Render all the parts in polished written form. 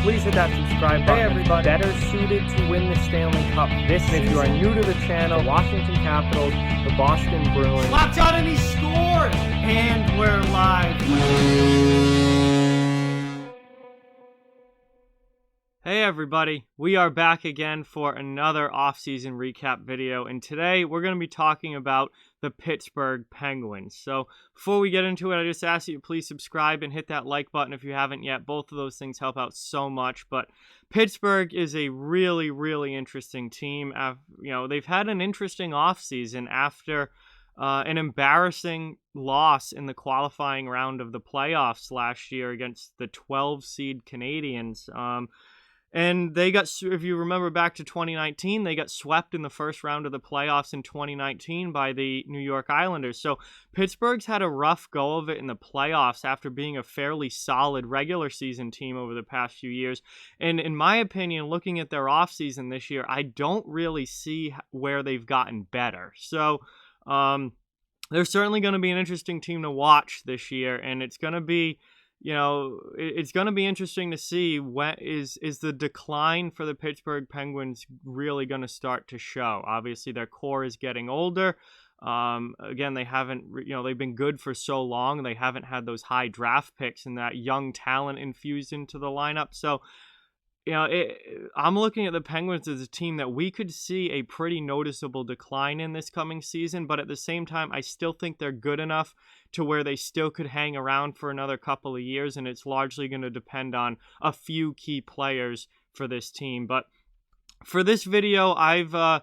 please hit that subscribe button. Hey everybody, better suited to win the Stanley Cup this season. If you are new to the channel, Washington Capitals, the Boston Bruins. Slapped out and he scored! And we're live. Hey everybody, we are back again for another off-season recap video, and today we're going to be talking about the Pittsburgh Penguins. So before we get into it, I just ask you to please subscribe and hit that like button if you haven't yet. Both of those things help out so much, but Pittsburgh is a really, really interesting team. They've had an interesting off-season after an embarrassing loss in the qualifying round of the playoffs last year against the 12-seed Canadiens. And they got, if you remember back to 2019, they got swept in the first round of the playoffs in 2019 by the New York Islanders. So Pittsburgh's had a rough go of it in the playoffs after being a fairly solid regular season team over the past few years. And in my opinion, looking at their offseason this year, I don't really see where they've gotten better. So they're certainly going to be an interesting team to watch this year, and it's going to be it's going to be interesting to see when is the decline for the Pittsburgh Penguins really going to start to show. Obviously, their core is getting older. Again, they haven't, they've been good for so long. They haven't had those high draft picks and that young talent infused into the lineup. So, I'm looking at the Penguins as a team that we could see a pretty noticeable decline in this coming season, but at the same time, I still think they're good enough to where they still could hang around for another couple of years, and it's largely going to depend on a few key players for this team. But for this video, I've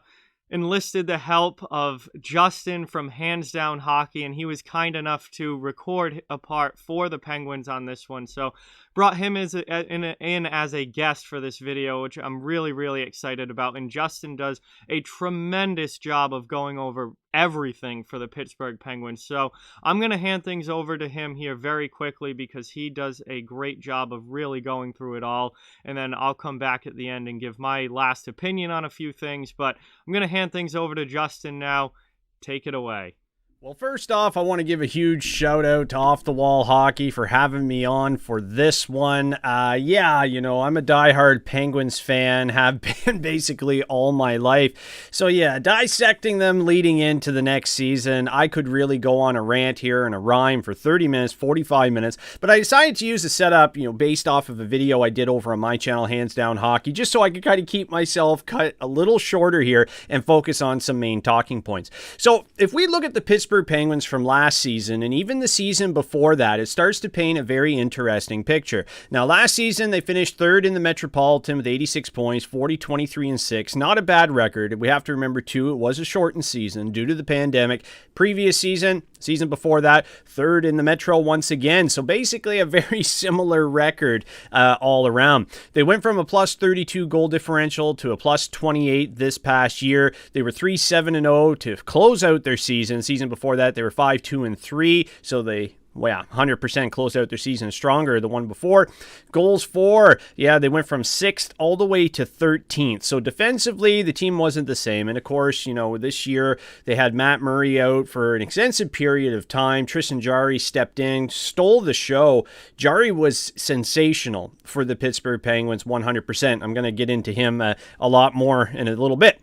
enlisted the help of Justin from Hands Down Hockey, and he was kind enough to record a part for the Penguins on this one. So brought him in as a guest for this video, which I'm really, really excited about. And Justin does a tremendous job of going over everything for the Pittsburgh Penguins. So I'm going to hand things over to him here very quickly because he does a great job of really going through it all. And then I'll come back at the end and give my last opinion on a few things. But I'm going to hand things over to Justin now. Take it away. Well, first off, I want to give a huge shout out to Off the Wall Hockey for having me on for this one. I'm a diehard Penguins fan, have been basically all my life. So yeah, dissecting them leading into the next season, I could really go on a rant here and a rhyme for 30 minutes, 45 minutes, but I decided to use a setup, based off of a video I did over on my channel, Hands Down Hockey, just so I could kind of keep myself cut a little shorter here and focus on some main talking points. So if we look at the Pittsburgh Penguins from last season and even the season before that, it starts to paint a very interesting picture. Now, last season, they finished third in the Metropolitan with 86 points, 40, 23, and 6. Not a bad record. We have to remember, too, it was a shortened season due to the pandemic. Previous season before that, third in the Metro once again. So basically a very similar record all around. They went from a plus 32 goal differential to a plus 28 this past year. They were 3-7-0 to close out their season. Season before that, they were 5-2-3. So they 100% closed out their season stronger, the one before. Goals for, they went from 6th all the way to 13th. So defensively, the team wasn't the same. And of course, this year they had Matt Murray out for an extensive period of time. Tristan Jarry stepped in, stole the show. Jarry was sensational for the Pittsburgh Penguins, 100%. I'm going to get into him a lot more in a little bit.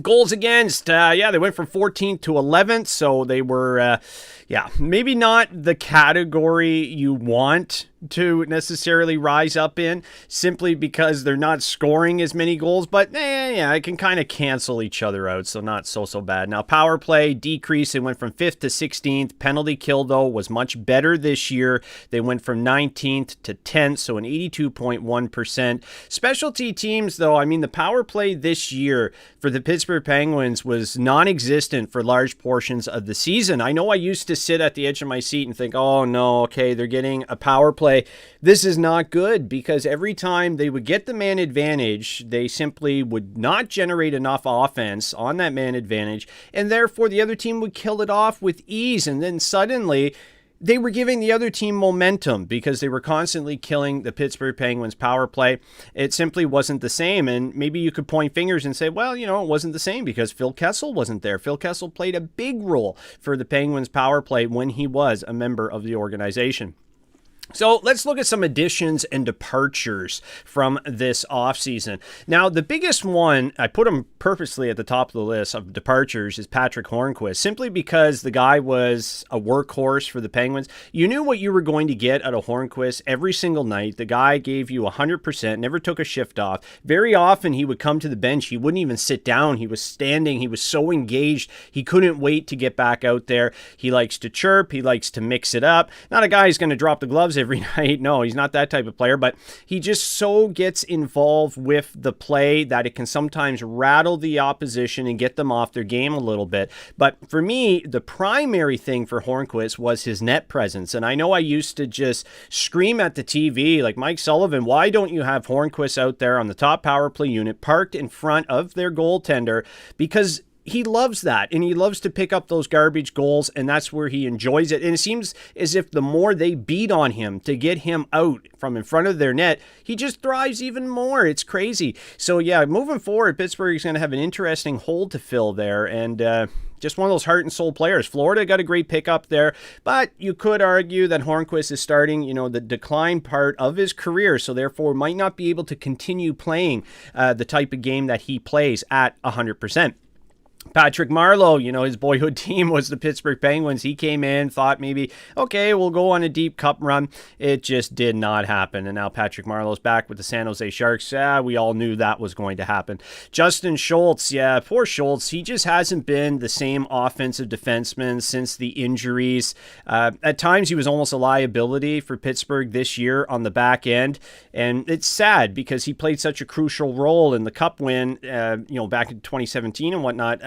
Goals against, they went from 14th to 11th, so they were, maybe not the category you want to necessarily rise up in, simply because they're not scoring as many goals, but it can kind of cancel each other out, so not so bad. Now, power play decreased. They went from 5th to 16th. Penalty kill, though, was much better this year. They went from 19th to 10th, so an 82.1%. Specialty teams, though, the power play this year for the Pittsburgh Penguins was non-existent for large portions of the season. I know I used to sit at the edge of my seat and think, oh no, okay, they're getting a power play. This is not good, because every time they would get the man advantage, they simply would not generate enough offense on that man advantage, and therefore the other team would kill it off with ease, and then suddenly they were giving the other team momentum because they were constantly killing the Pittsburgh Penguins power play. It simply wasn't the same. And maybe you could point fingers and say, well, it wasn't the same because Phil Kessel wasn't there. Phil Kessel played a big role for the Penguins power play when he was a member of the organization. So let's look at some additions and departures from this offseason. Now, the biggest one, I put him purposely at the top of the list of departures, is Patrick Hornqvist, simply because the guy was a workhorse for the Penguins. You knew what you were going to get out of Hornqvist every single night. The guy gave you 100%, never took a shift off. Very often he would come to the bench. He wouldn't even sit down. He was standing. He was so engaged. He couldn't wait to get back out there. He likes to chirp. He likes to mix it up. Not a guy who's going to drop the gloves every night. No, he's not that type of player, but he just so gets involved with the play that it can sometimes rattle the opposition and get them off their game a little bit. But for me, the primary thing for Hornqvist was his net presence. And I know I used to just scream at the TV like, Mike Sullivan, why don't you have Hornqvist out there on the top power play unit parked in front of their goaltender? Because he loves that, and he loves to pick up those garbage goals, and that's where he enjoys it. And it seems as if the more they beat on him to get him out from in front of their net, he just thrives even more. It's crazy. So yeah, moving forward, Pittsburgh is going to have an interesting hole to fill there, and just one of those heart and soul players. Florida got a great pickup there, but you could argue that Hornqvist is starting, the decline part of his career, so therefore might not be able to continue playing the type of game that he plays at 100%. Patrick Marleau, his boyhood team was the Pittsburgh Penguins. He came in, thought maybe, okay, we'll go on a deep cup run. It just did not happen. And now Patrick Marleau's back with the San Jose Sharks. We all knew that was going to happen. Justin Schultz, poor Schultz. He just hasn't been the same offensive defenseman since the injuries. At times, he was almost a liability for Pittsburgh this year on the back end. And it's sad because he played such a crucial role in the cup win, back in 2017 and whatnot.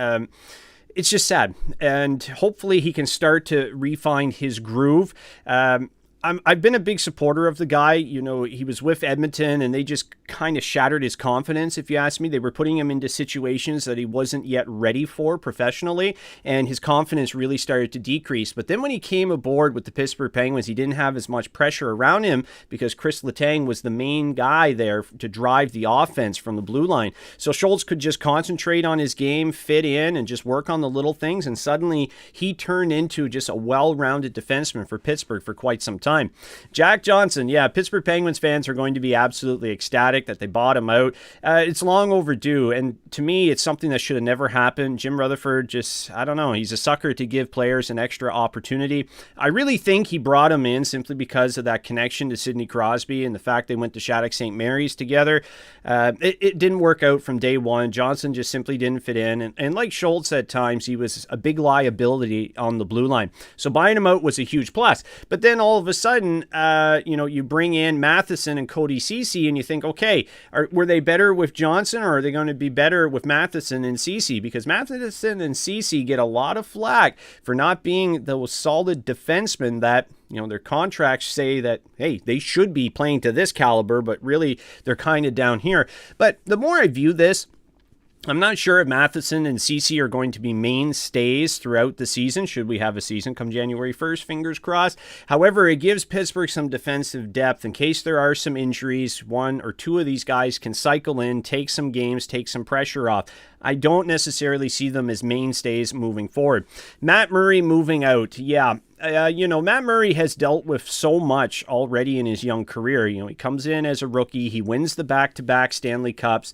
It's just sad, and hopefully he can start to refine his groove. I've been a big supporter of the guy. He was with Edmonton, and they just kind of shattered his confidence, if you ask me. They were putting him into situations that he wasn't yet ready for professionally, and his confidence really started to decrease. But then when he came aboard with the Pittsburgh Penguins, he didn't have as much pressure around him because Chris Letang was the main guy there to drive the offense from the blue line. So Schultz could just concentrate on his game, fit in, and just work on the little things, and suddenly he turned into just a well-rounded defenseman for Pittsburgh for quite some time. Jack Johnson, Pittsburgh Penguins fans are going to be absolutely ecstatic that they bought him out. It's long overdue, and to me, it's something that should have never happened. Jim Rutherford I don't know, he's a sucker to give players an extra opportunity. I really think he brought him in simply because of that connection to Sidney Crosby and the fact they went to Shattuck St. Mary's together. It didn't work out from day one. Johnson just simply didn't fit in, and like Schultz at times, he was a big liability on the blue line. So buying him out was a huge plus. But then all of a sudden, you bring in Matheson and Cody Ceci, and you think, okay, were they better with Johnson, or are they going to be better with Matheson and Ceci? Because Matheson and Ceci get a lot of flack for not being those solid defensemen that their contracts say that, hey, they should be playing to this caliber, but really they're kind of down here. But the more I view this, I'm not sure if Matheson and Ceci are going to be mainstays throughout the season, should we have a season come January 1st, fingers crossed. However, it gives Pittsburgh some defensive depth in case there are some injuries. One or two of these guys can cycle in, take some games, take some pressure off. I don't necessarily see them as mainstays moving forward. Matt Murray moving out. Matt Murray has dealt with so much already in his young career. He comes in as a rookie. He wins the back-to-back Stanley Cups.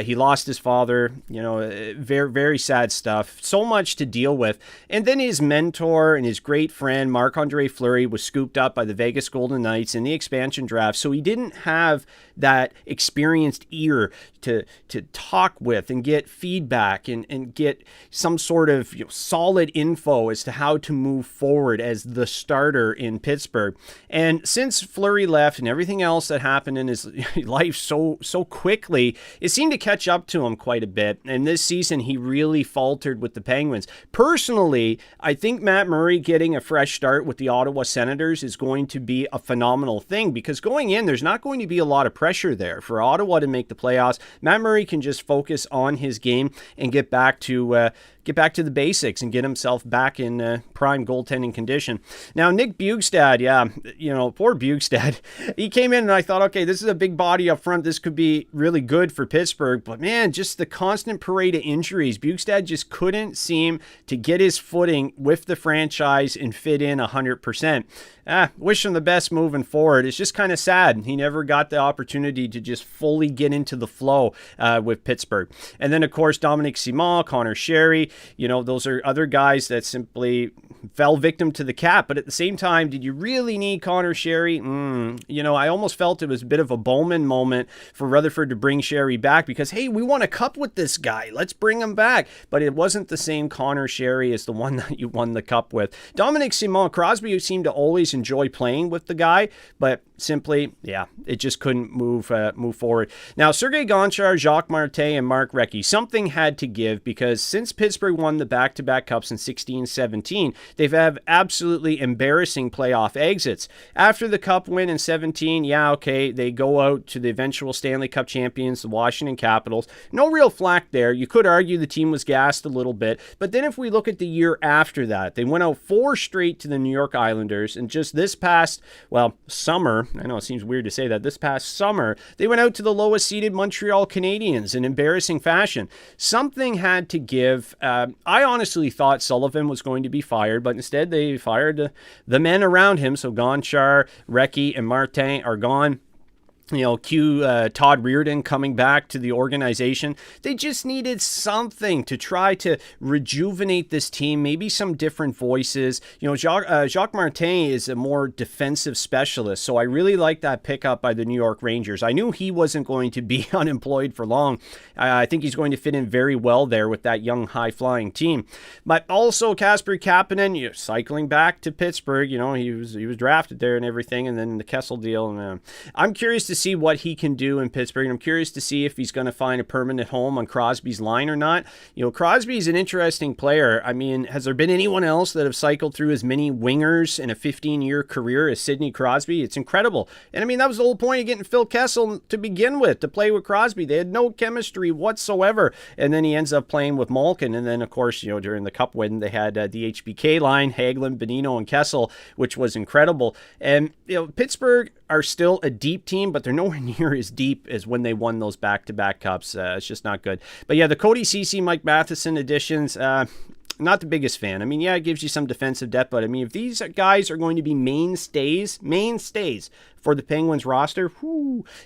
He lost his father. Very, very sad stuff. So much to deal with. And then his mentor and his great friend, Marc-Andre Fleury, was scooped up by the Vegas Golden Knights in the expansion draft. So he didn't have that experienced ear to talk with and get feedback and get some sort of solid info as to how to move forward as the starter in Pittsburgh. And since Fleury left and everything else that happened in his life so quickly, it seemed to catch up to him quite a bit. And this season, he really faltered with the Penguins. Personally, I think Matt Murray getting a fresh start with the Ottawa Senators is going to be a phenomenal thing, because going in, there's not going to be a lot of pressure there for Ottawa to make the playoffs. Matt Murray can just focus on his game and get back to get back to the basics and get himself back in prime goaltending condition. Now, Nick Bjugstad, poor Bjugstad. He came in and I thought, okay, this is a big body up front. This could be really good for Pittsburgh. But man, just the constant parade of injuries. Bjugstad just couldn't seem to get his footing with the franchise and fit in 100%. Wish him the best moving forward. It's just kind of sad. He never got the opportunity to just fully get into the flow with Pittsburgh. And then, of course, Dominic Simon, Connor Jarry, those are other guys that simply fell victim to the cap. But at the same time, did you really need Connor Jarry? I almost felt it was a bit of a Bowman moment for Rutherford to bring Jarry back because, hey, we won a cup with this guy. Let's bring him back. But it wasn't the same Connor Jarry as the one that you won the cup with. Dominic Simon, Crosby seemed to always enjoy playing with the guy, but simply, it just couldn't move forward. Now, Sergei Gonchar, Jacques Martin, and Mark Recchi, something had to give because since Pittsburgh won the back-to-back cups in 16-17, they've had absolutely embarrassing playoff exits. After the cup win in 17, they go out to the eventual Stanley Cup champions, the Washington Capitals. No real flack there. You could argue the team was gassed a little bit, but then if we look at the year after that, they went out 4 straight to the New York Islanders, and just this past, summer, I know it seems weird to say that, this past summer, they went out to the lowest seeded Montreal Canadiens in embarrassing fashion. Something had to give. I honestly thought Sullivan was going to be fired, but instead they fired the men around him. So Gonchar, Recchi, and Martin are gone. Cue Todd Reardon coming back to the organization. They just needed something to try to rejuvenate this team, maybe some different voices. Jacques Martin is a more defensive specialist, so I really like that pickup by the New York Rangers. I knew he wasn't going to be unemployed for long. I think he's going to fit in very well there with that young, high-flying team. But also Kasper Kapanen, cycling back to Pittsburgh. He was drafted there and everything, and then the Kessel deal. And I'm curious to see what he can do in Pittsburgh. And I'm curious to see if he's going to find a permanent home on Crosby's line or not. Crosby's an interesting player. I mean, has there been anyone else that have cycled through as many wingers in a 15-year career as Sidney Crosby? It's incredible. And I mean, that was the whole point of getting Phil Kessel to begin with, to play with Crosby. They had no chemistry whatsoever. And then he ends up playing with Malkin. And then, of course, during the Cup win, they had the HBK line, Hagelin, Bonino, and Kessel, which was incredible. And, Pittsburgh are still a deep team, but they're nowhere near as deep as when they won those back-to-back cups. It's just not good. But yeah, the Cody Ceci, Mike Matheson additions, not the biggest fan. I mean, it gives you some defensive depth, but I mean, if these guys are going to be mainstays for the Penguins roster,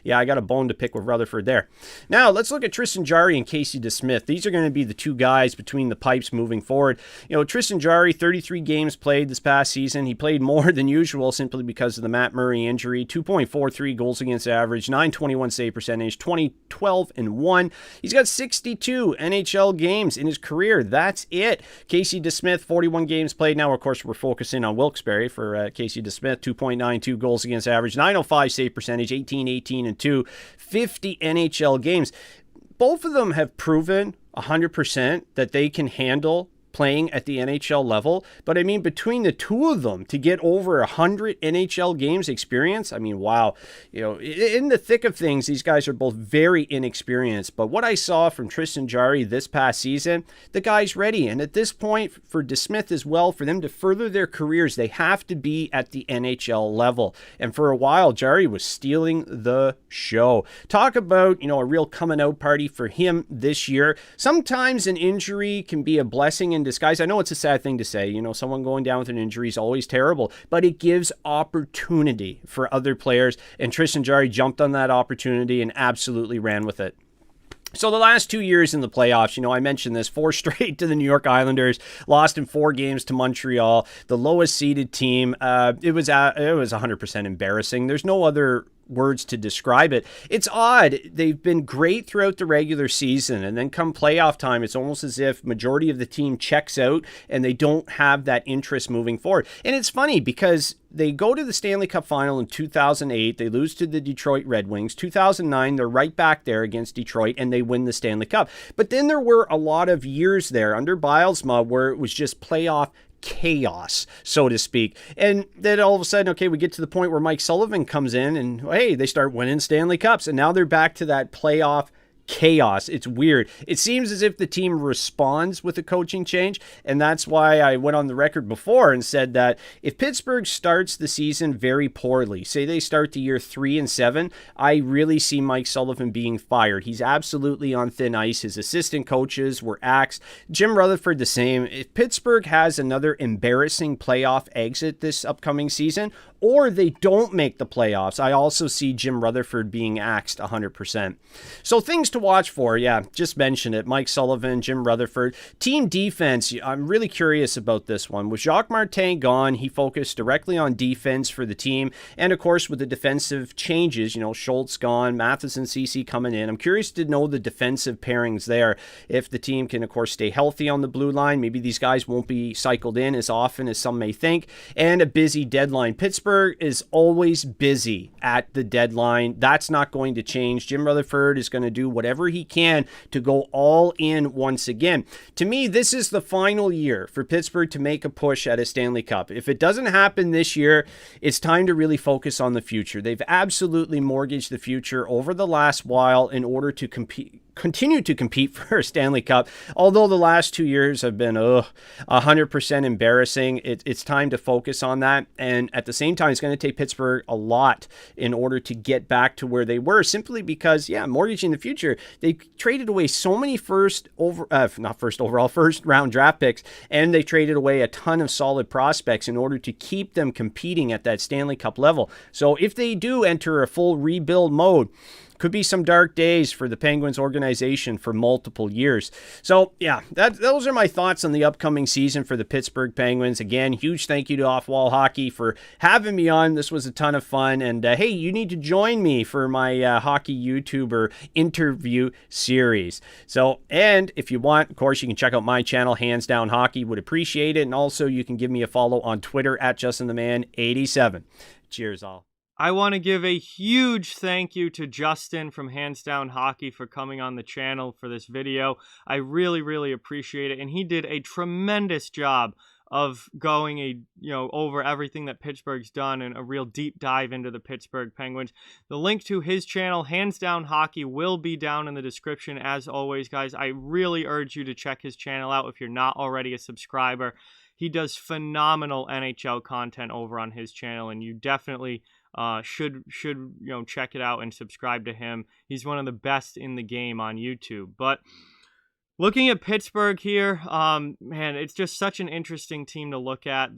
I got a bone to pick with Rutherford there. Now, let's look at Tristan Jarry and Casey DeSmith. These are going to be the two guys between the pipes moving forward. Tristan Jarry, 33 games played this past season. He played more than usual simply because of the Matt Murray injury. 2.43 goals against average, 921 save percentage, 20-12-1. He's got 62 NHL games in his career. That's it. Casey DeSmith, 41 games played. Now, of course, we're focusing on Wilkes-Barre for Casey DeSmith, 2.92 goals against average, 905 save percentage, 18-18-2, 50 NHL games. Both of them have proven 100% that they can handle playing at the NHL level. But I mean, between the two of them to get over 100 NHL games experience, I mean, wow. In the thick of things, these guys are both very inexperienced. But what I saw from Tristan Jarry this past season, the guy's ready. And at this point, for DeSmith as well, for them to further their careers, they have to be at the NHL level. And for a while, Jarry was stealing the show. Talk about, a real coming out party for him this year. Sometimes an injury can be a blessing in disguise. I know it's a sad thing to say, someone going down with an injury is always terrible, but it gives opportunity for other players, and Tristan Jarry jumped on that opportunity and absolutely ran with it. So the last 2 years in the playoffs, I mentioned this, 4 straight to the New York Islanders, lost in 4 games to Montreal, the lowest seeded team. It was 100% embarrassing. There's no other words to describe it. It's odd. They've been great throughout the regular season, and then come playoff time, it's almost as if majority of the team checks out and they don't have that interest moving forward. And it's funny because they go to the Stanley Cup final in 2008. They lose to the Detroit Red Wings. 2009, they're right back there against Detroit, and they win the Stanley Cup. But then there were a lot of years there under Bilesma where it was just playoff chaos, so to speak. And then all of a sudden, we get to the point where Mike Sullivan comes in and, hey, they start winning Stanley Cups. And now they're back to that playoff chaos. It's weird. It seems as if the team responds with a coaching change, and that's why I went on the record before and said that if Pittsburgh starts the season very poorly, say they start the year 3-7, I really see Mike Sullivan being fired. He's absolutely on thin ice. His assistant coaches were axed. Jim Rutherford the same. If Pittsburgh has another embarrassing playoff exit this upcoming season, or they don't make the playoffs, I also see Jim Rutherford being axed 100%. So things to watch for, yeah, just mentioned it. Mike Sullivan, Jim Rutherford. Team defense, I'm really curious about this one. With Jacques Martin gone, he focused directly on defense for the team. And of course, with the defensive changes, Schultz gone, Matheson, Ceci coming in. I'm curious to know the defensive pairings there. If the team can, of course, stay healthy on the blue line, maybe these guys won't be cycled in as often as some may think. And a busy deadline. Pittsburgh is always busy at the deadline. That's not going to change. Jim Rutherford is going to do whatever he can to go all in once again. To me, this is the final year for Pittsburgh to make a push at a Stanley Cup. If it doesn't happen this year, it's time to really focus on the future. They've absolutely mortgaged the future over the last while in order to continue to compete for a Stanley Cup. Although the last 2 years have been 100% embarrassing, it's time to focus on that. And at the same time, it's going to take Pittsburgh a lot in order to get back to where they were, simply because, mortgaging the future, they traded away so many first round draft picks, and they traded away a ton of solid prospects in order to keep them competing at that Stanley Cup level. So if they do enter a full rebuild mode, could be some dark days for the Penguins organization for multiple years. So, those are my thoughts on the upcoming season for the Pittsburgh Penguins. Again, huge thank you to Off-Wall Hockey for having me on. This was a ton of fun. And, hey, you need to join me for my hockey YouTuber interview series. So, and if you want, of course, you can check out my channel, Hands Down Hockey. Would appreciate it. And also, you can give me a follow on Twitter at JustinTheMan87. Cheers, all. I want to give a huge thank you to Justin from Hands Down Hockey for coming on the channel for this video. I really, really appreciate it. And he did a tremendous job of going over everything that Pittsburgh's done and a real deep dive into the Pittsburgh Penguins. The link to his channel, Hands Down Hockey, will be down in the description. As always, guys, I really urge you to check his channel out if you're not already a subscriber. He does phenomenal NHL content over on his channel, and you definitely should check it out and subscribe to him. He's one of the best in the game on YouTube. But looking at Pittsburgh here, man, it's just such an interesting team to look at.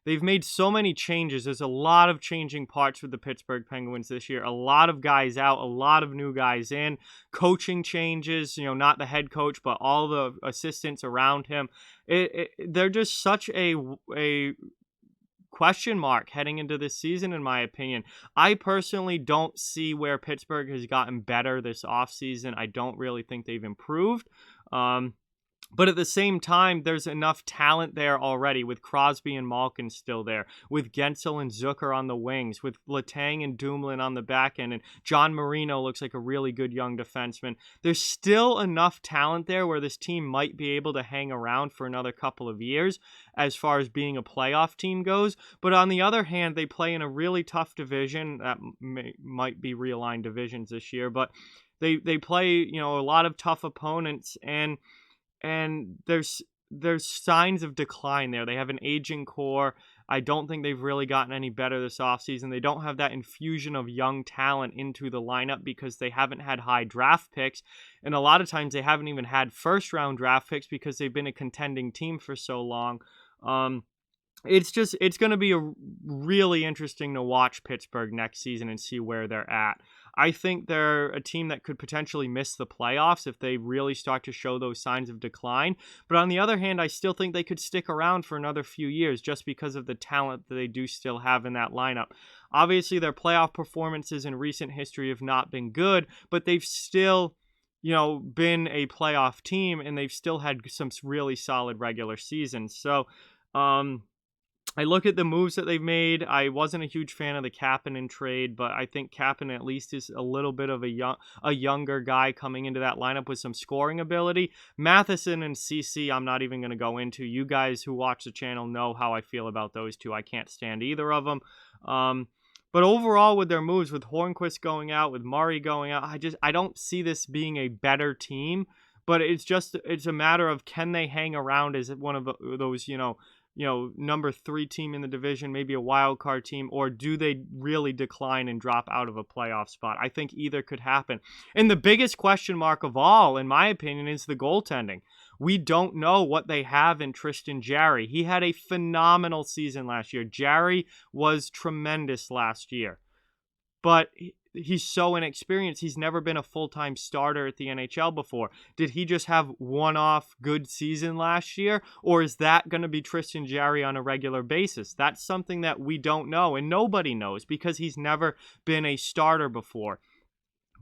They've made so many changes. There's a lot of changing parts with the Pittsburgh Penguins this year. A lot of guys out, a lot of new guys in. Coaching changes, not the head coach, but all the assistants around him. They're just such a question mark heading into this season, in my opinion. I personally don't see where Pittsburgh has gotten better this offseason. I don't really think they've improved. But at the same time, there's enough talent there already, with Crosby and Malkin still there, with Gensel and Zucker on the wings, with Letang and Dumoulin on the back end, and John Marino looks like a really good young defenseman. There's still enough talent there where this team might be able to hang around for another couple of years as far as being a playoff team goes. But on the other hand, they play in a really tough division that might be realigned divisions this year, but they play a lot of tough opponents, and there's signs of decline there. They have an aging core. I don't think they've really gotten any better this offseason. They don't have that infusion of young talent into the lineup because they haven't had high draft picks. And a lot of times they haven't even had first-round draft picks because they've been a contending team for so long. It's going to be really interesting to watch Pittsburgh next season and see where they're at. I think they're a team that could potentially miss the playoffs if they really start to show those signs of decline. But on the other hand, I still think they could stick around for another few years just because of the talent that they do still have in that lineup. Obviously, their playoff performances in recent history have not been good, but they've still been a playoff team, and they've still had some really solid regular seasons. So, I look at the moves that they've made. I wasn't a huge fan of the Kapanen trade, but I think Kapanen at least is a little bit of a younger guy coming into that lineup with some scoring ability. Matheson and Ceci, I'm not even going to go into. You guys who watch the channel know how I feel about those two. I can't stand either of them. But overall, with their moves, with Hornquist going out, with Murray going out, I don't see this being a better team. But it's a matter of, can they hang around as one of those, number 3 team in the division, maybe a wild card team, or do they really decline and drop out of a playoff spot? I think either could happen. And the biggest question mark of all, in my opinion, is the goaltending. We don't know what they have in Tristan Jarry. He had a phenomenal season last year. Jarry was tremendous last year. But he's so inexperienced. He's never been a full-time starter at the NHL before. Did he just have one-off good season last year? Or is that going to be Tristan Jarry on a regular basis? That's something that we don't know, and nobody knows, because he's never been a starter before.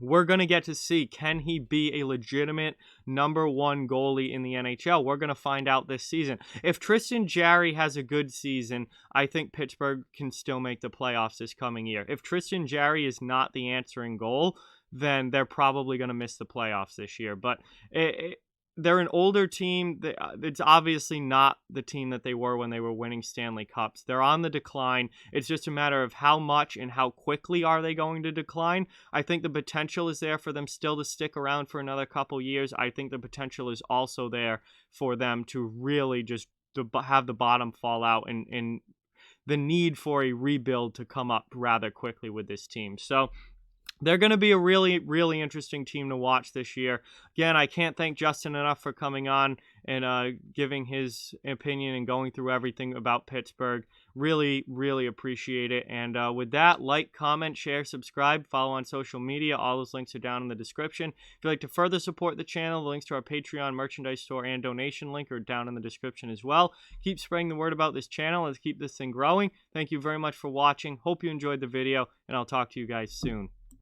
We're going to get to see, can he be a legitimate number 1 goalie in the NHL? We're going to find out this season. If Tristan Jarry has a good season, I think Pittsburgh can still make the playoffs this coming year. If Tristan Jarry is not the answering goal, then they're probably going to miss the playoffs this year. But they're an older team. It's obviously not the team that they were when they were winning Stanley Cups. They're on the decline. It's just a matter of how much and how quickly are they going to decline. I think the potential is there for them still to stick around for another couple years. I think the potential is also there for them to really just have the bottom fall out, and the need for a rebuild to come up rather quickly with this team. So they're going to be a really, really interesting team to watch this year. Again, I can't thank Justin enough for coming on and giving his opinion and going through everything about Pittsburgh. Really, really appreciate it. And with that, like, comment, share, subscribe, follow on social media. All those links are down in the description. If you'd like to further support the channel, the links to our Patreon, merchandise store, and donation link are down in the description as well. Keep spreading the word about this channel. Let's keep this thing growing. Thank you very much for watching. Hope you enjoyed the video, and I'll talk to you guys soon.